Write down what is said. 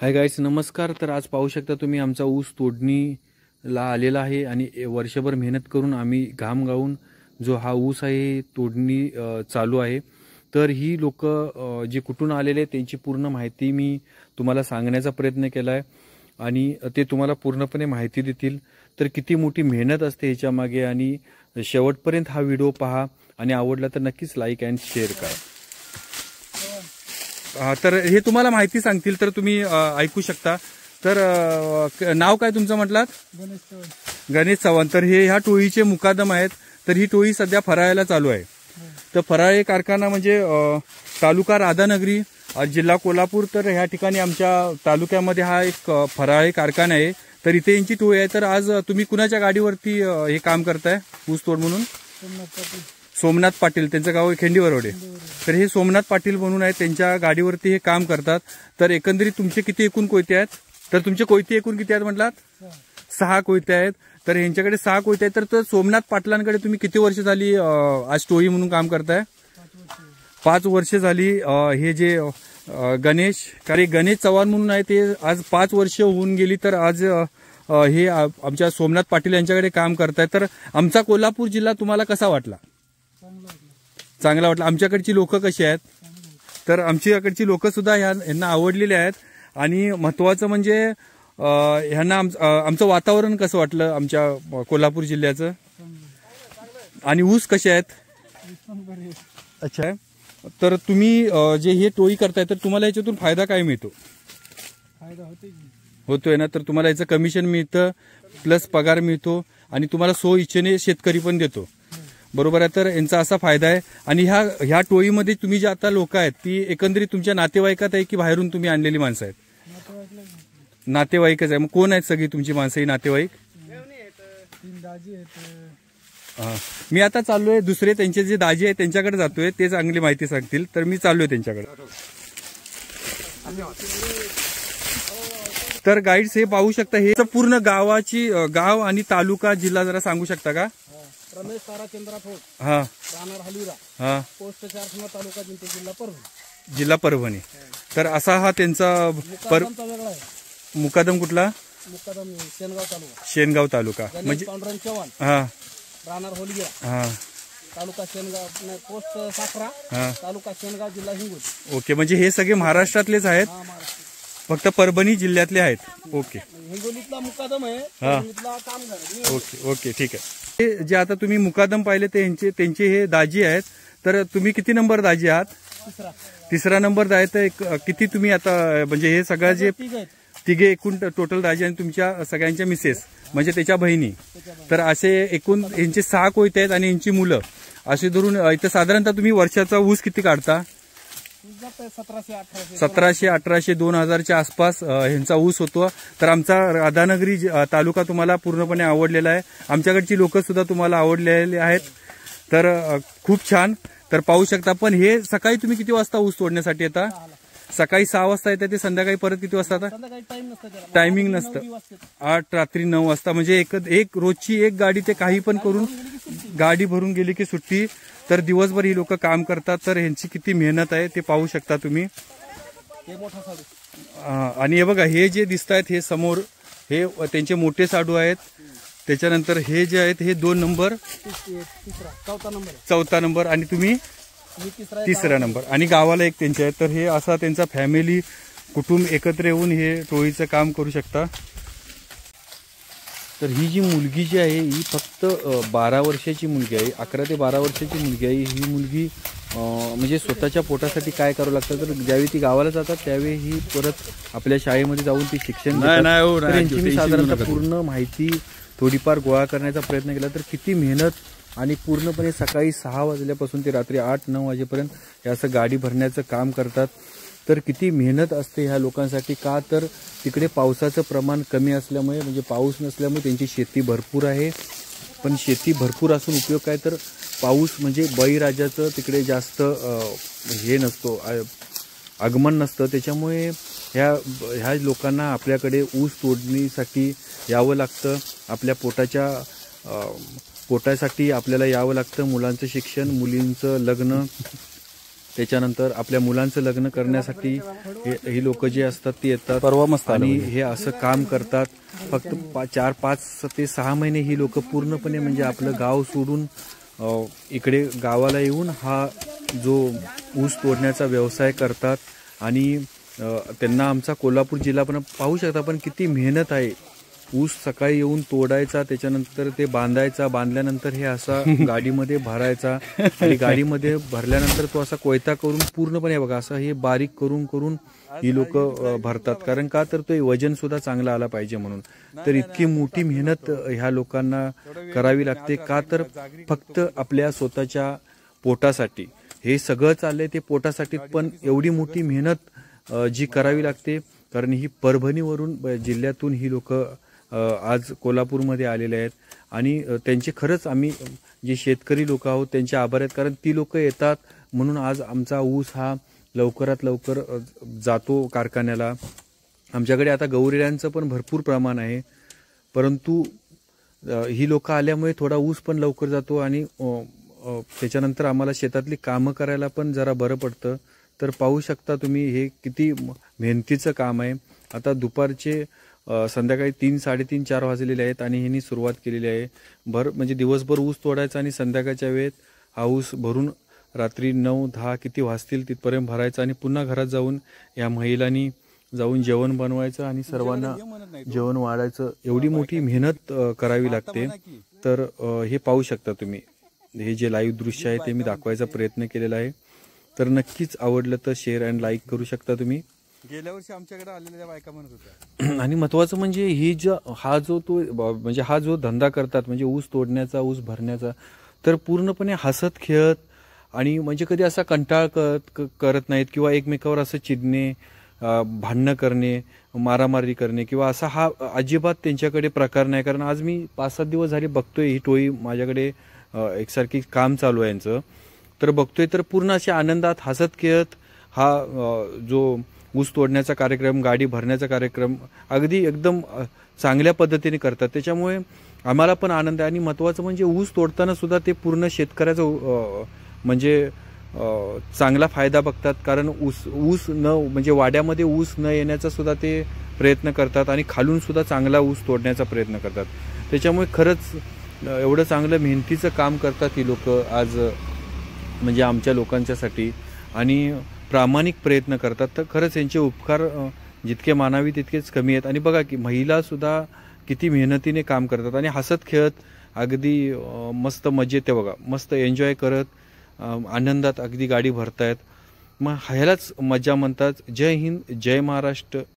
Hi guys, नमस्कार. तर आज पाहू शकता तुम्ही आमचा ऊस तोडणीला आलेला आहे आणि वर्षभर मेहनत करून आम्ही घाम गाळून जो हा ऊस आहे तोडणी चालू आहे. तर ही लोक जे कुठून आलेले त्यांची पूर्ण माहिती मी तुम्हाला सांगण्याचा प्रयत्न केला आहे आणि ते तुम्हाला पूर्णपणे माहिती देतील. तर किती मोठी मेहनत असते ह्याच्या मागे आणि शेवटपर्यंत हा व्हिडिओ पहा आणि आवडला तर नक्कीच लाईक अँड शेअर करा. तर हे तुम्हाला माहिती सांगतील तर तुम्ही ऐकू शकता. तर नाव काय तुमचं म्हटलात? गणेश चव्हाण. तर हे ह्या टोळीचे मुकादम आहेत. तर ही टोळी सध्या फराळ्याला चालू आहे. तर फराळे कारखाना म्हणजे तालुका राधानगरी, जिल्हा कोल्हापूर. तर ह्या ठिकाणी आमच्या तालुक्यामध्ये हा एक फराळे कारखाना आहे. तर इथे यांची टोळी आहे. तर आज तुम्ही कुणाच्या गाडीवरती हे काम करताय ऊस तोड म्हणून? सोमनाथ पाटील, त्यांचं गाव खेंडीवरवडे. तर हे सोमनाथ पाटील म्हणून आहेत, त्यांच्या गाडीवरती हे काम करतात. तर एकंदरीत तुमचे किती एकूण कोयते आहेत? तर तुमचे कोयते एकूण किती आहेत म्हटलात? 6 कोयते आहेत. तर यांच्याकडे 6 कोयते आहेत. तर सोमनाथ पाटलांकडे तुम्ही किती वर्ष झाली आज टोळी म्हणून काम करताय? 5 वर्ष झाली. हे जे गणेश चव्हाण म्हणून आहे ते आज 5 वर्ष होऊन गेली. तर आज हे आमच्या सोमनाथ पाटील यांच्याकडे काम करताय. तर आमचा कोल्हापूर जिल्हा तुम्हाला कसा वाटला? चांगला वाटला. आमच्याकडची लोक कशी आहेत? तर आमच्याकडची लोक सुद्धा यांना आवडलेले आहेत. आणि महत्वाचं म्हणजे ह्यांना आमचं वातावरण कसं वाटलं आमच्या कोल्हापूर जिल्ह्याचं? आणि ऊस कसे आहेत? अच्छा. तर तुम्ही जे हे टोळी करताय तर तुम्हाला याच्यातून फायदा काय मिळतो? होतोय ना. तर तुम्हाला याचं कमिशन मिळतं, प्लस पगार मिळतो आणि तुम्हाला सो इच्छेने शेतकरी पण देतो. बरोबर आहे. तर यांचा असा फायदा आहे. आणि ह्या टोळीमध्ये तुम्ही जे आता लोक आहेत ती एकंदरीत तुमच्या नातेवाईकात आहे की बाहेरून तुम्ही आणलेली माणसं आहेत? नातेवाईकच आहे. मग कोण आहेत सगळी तुमची माणसं ही नातेवाईक? मी आता चाललोय दुसरे त्यांचे जे दाजी आहेत त्यांच्याकडे जातोय, ते चांगली माहिती सांगतील. तर मी चाललोय त्यांच्याकडे. तर गाईड्स हे पाहू शकता, हे पूर्ण गाव आणि तालुका जिल्हा जरा सांगू शकता का? रमेश ताराचंद्र फोड, हा, राहणार हलविरा, हा, पोस्ट 4 तालुका जिल्हा परभणी. जिल्हा परभणी. तर असा हा त्यांचा मुकादम कुठला? मुक्कादम शेनगाव तालुका. शेनगाव तालुका म्हणजे पांडुरंग चव्हाण, हा, राहणार होलगिरा, हा, तालुका शेनगाव, पोस्ट 11, हा. तालुका शेनगाव, जिल्हा हिंगोली. ओके. म्हणजे हे सगळे महाराष्ट्रातलेच आहेत, फक्त परभणी जिल्ह्यातले आहेत. ओके. हिंगोलीतला मुक्कादम आहे, हा. परभणीतला कामगार. ओके ओके ठीक आहे. जे आता तुम्ही मुकादम पाहिले ते त्यांचे हे दाजी आहेत. तर तुम्ही किती नंबर दाजी आहात? तिसरा नंबर आहे. तर किती तुम्ही आता म्हणजे हे सगळं जे तिघे एकूण टोटल दाजी आणि तुमच्या सगळ्यांच्या मिसेस म्हणजे त्याच्या बहिणी, तर असे एकूण यांचे 6 कोयते आहेत आणि यांची मुलं असे धरून इथं साधारणतः तुम्ही वर्षाचा ऊस किती काढता? 1700-1800 2000च्या आसपास ह्यांचा ऊस होतो. तर आमचा राधानगरी तालुका तुम्हाला पूर्णपणे आवडलेला आहे. आमच्याकडची लोक सुद्धा तुम्हाला आवडलेले आहेत. तर खूप छान. तर पाहू शकता. पण हे सकाळी तुम्ही किती वाजता ऊस तोडण्यासाठी येता? सकाळी 6 वाजता येते ते संध्याकाळी परत किती वाजता येतात? टायमिंग नसतं. 8 रात्री 9 वाजता. म्हणजे एक रोजची एक गाडी ते काही पण करून गाडी भरून गेली की सुट्टी. तर दिवसभर ही लोक काम करतात. तर ह्यांची किती मेहनत आहे ते पाहू शकता तुम्ही. आणि हे बघा, हे जे दिसत आहेत हे समोर हे त्यांचे मोठे साडू आहेत. त्याच्यानंतर हे जे आहेत हे 2 नंबर, चौथा नंबर आणि तुम्ही तिसरा नंबर. आणि गावाला एक त्यांचे आहेत. तर हे असा त्यांचा फॅमिली कुटुंब एकत्र येऊन हे टोळीचं काम करू शकता. तर ही जी मुलगी जी आहे ही फक्त 12 वर्षाची मुलगी आहे. 11 ते 12 वर्षाची मुलगी आहे. ही मुलगी म्हणजे स्वतःच्या पोटासाठी काय करावं लागतं. तर ज्यावेळी ती गावाला जातात त्यावेळी ही परत आपल्या शाळेमध्ये जाऊन ती शिक्षण घेतात. तर यांची मी साधारणतः पूर्ण माहिती थोडीफार गोळा करण्याचा प्रयत्न केला. तर किती मेहनत आणि पूर्णपणे सकाळी 6 वाजल्यापासून ते रात्री 8-9 वाजेपर्यंत हे असं गाडी भरण्याचं काम करतात. तर किती मेहनत असते ह्या लोकांसाठी. का तर तिकडे पावसाचं प्रमाण कमी असल्यामुळे म्हणजे पाऊस नसल्यामुळे त्यांची शेती भरपूर आहे. पण शेती भरपूर असून उपयोग काय, तर पाऊस म्हणजे बळीराजाचं तिकडे जास्त हे नसतो, आगमन नसतं. त्याच्यामुळे ह्या लोकांना आपल्याकडे ऊस तोडणीसाठी यावं लागतं. आपल्या पोटासाठी आपल्याला यावं लागतं. मुलांचं शिक्षण, मुलींचं लग्न त्याच्यानंतर आपल्या मुलांचं लग्न करण्यासाठी ही लोक जे असतात ती येतात परवा मस्त आलं आणि हे असं काम करतात. फक्त 4-5 ते 6 महिने ही लोक पूर्णपणे म्हणजे आपलं गाव सोडून इकडे गावाला येऊन हा जो ऊस तोडण्याचा व्यवसाय करतात. आणि त्यांना आमचा कोल्हापूर जिल्हा पण पाहू शकता पण किती मेहनत आहे. ऊस सकाळी येऊन तोडायचा, त्याच्यानंतर ते बांधायचा, बांधल्यानंतर हे असा गाडीमध्ये भरायचा आणि गाडीमध्ये भरल्यानंतर तो असा कोयता करून पूर्णपणे बघा असं हे बारीक करून करून ही लोक भरतात. कारण का तर तो वजन सुद्धा चांगला आला पाहिजे म्हणून. तर इतकी मोठी मेहनत ह्या लोकांना करावी लागते. का तर फक्त आपल्या स्वतःच्या पोटासाठी हे सगळं चाललंय, ते पोटासाठी. पण एवढी मोठी मेहनत जी करावी लागते, कारण ही परभणीवरून जिल्ह्यातून ही लोक आज कोल्हापूरमध्ये आलेले आहेत. आणि त्यांचे खरंच आम्ही जे शेतकरी लोक आहोत त्यांचे आभार आहेत. कारण ती लोक येतात म्हणून आज आमचा ऊस हा लवकरात लवकर जातो कारखान्याला. आमच्याकडे आता गौरेड्यांचं पण भरपूर प्रमाण आहे, परंतु ही लोक आल्यामुळे थोडा ऊस पण लवकर जातो आणि त्याच्यानंतर आम्हाला शेतातली कामं करायला पण जरा बरं पडतं. तर पाहू शकता तुम्ही हे किती मेहनतीचं काम आहे. आता दुपारचे संध्याकाळी 3-3:30-4 वाजलेले आहेत आणि ह्यांनी सुरुवात केलेली आहे. म्हणजे दिवसभर ऊस तोडायचा आणि संध्याकाळच्या वेळेत हा ऊस भरून रात्री 9-10 किती वाजतील तिथपर्यंत भरायचा आणि पुन्हा घरात जाऊन या महिलांनी जाऊन जेवण बनवायचं आणि सर्वांना जेवण वाढायचं. एवढी मोठी मेहनत करावी लागते. तर हे पाहू शकता तुम्ही. हे जे लाईव्ह दृश्य आहे ते मी दाखवायचा प्रयत्न केलेला आहे. तर नक्कीच आवडलं तर शेअर अँड लाईक करू शकता तुम्ही. गेल्या वर्षी आमच्याकडे आलेल्या बायका म्हणत होत्या. आणि महत्वाचं म्हणजे ही हा जो धंदा करतात म्हणजे ऊस तोडण्याचा, ऊस भरण्याचा, तर पूर्णपणे हसत खेळत आणि म्हणजे कधी असा कंटाळ करत नाहीत किंवा एकमेकावर असं चिडणे, भांडणं करणे, मारामारी करणे किंवा असा हा अजिबात त्यांच्याकडे प्रकार नाही. कारण आज मी 5-7 दिवस झाले बघतोय ही टोळी माझ्याकडे एकसारखी काम चालू आहे यांचं. तर बघतोय तर पूर्ण अशा आनंदात हसत खेळत हा जो ऊस तोडण्याचा कार्यक्रम, गाडी भरण्याचा कार्यक्रम अगदी एकदम चांगल्या पद्धतीने करतात. त्याच्यामुळे आम्हाला पण आनंद आहे. आणि महत्त्वाचं म्हणजे ऊस तोडताना सुद्धा ते पूर्ण शेतकऱ्याचं म्हणजे चांगला फायदा बघतात. कारण ऊस म्हणजे वाड्यामध्ये ऊस न येण्याचा सुद्धा ते प्रयत्न करतात आणि खालून सुद्धा चांगला ऊस तोडण्याचा प्रयत्न करतात. त्याच्यामुळे खरंच एवढं चांगलं मेहनतीचं काम करतात ही लोक आज म्हणजे आमच्या लोकांच्यासाठी आणि प्रामाणिक प्रयत्न करतात. तर खरंच यांचे उपकार जितके मानावी तितकेच कमी आहेत. आणि बघा की महिला सुद्धा किती मेहनतीने काम करतात आणि हसत खेळत अगदी मस्त मजेत ते बघा मस्त एन्जॉय करत आनंदात अगदी गाडी भरतायत. मग ह्यालाच मजा म्हणतात. जय हिंद, जय महाराष्ट्र.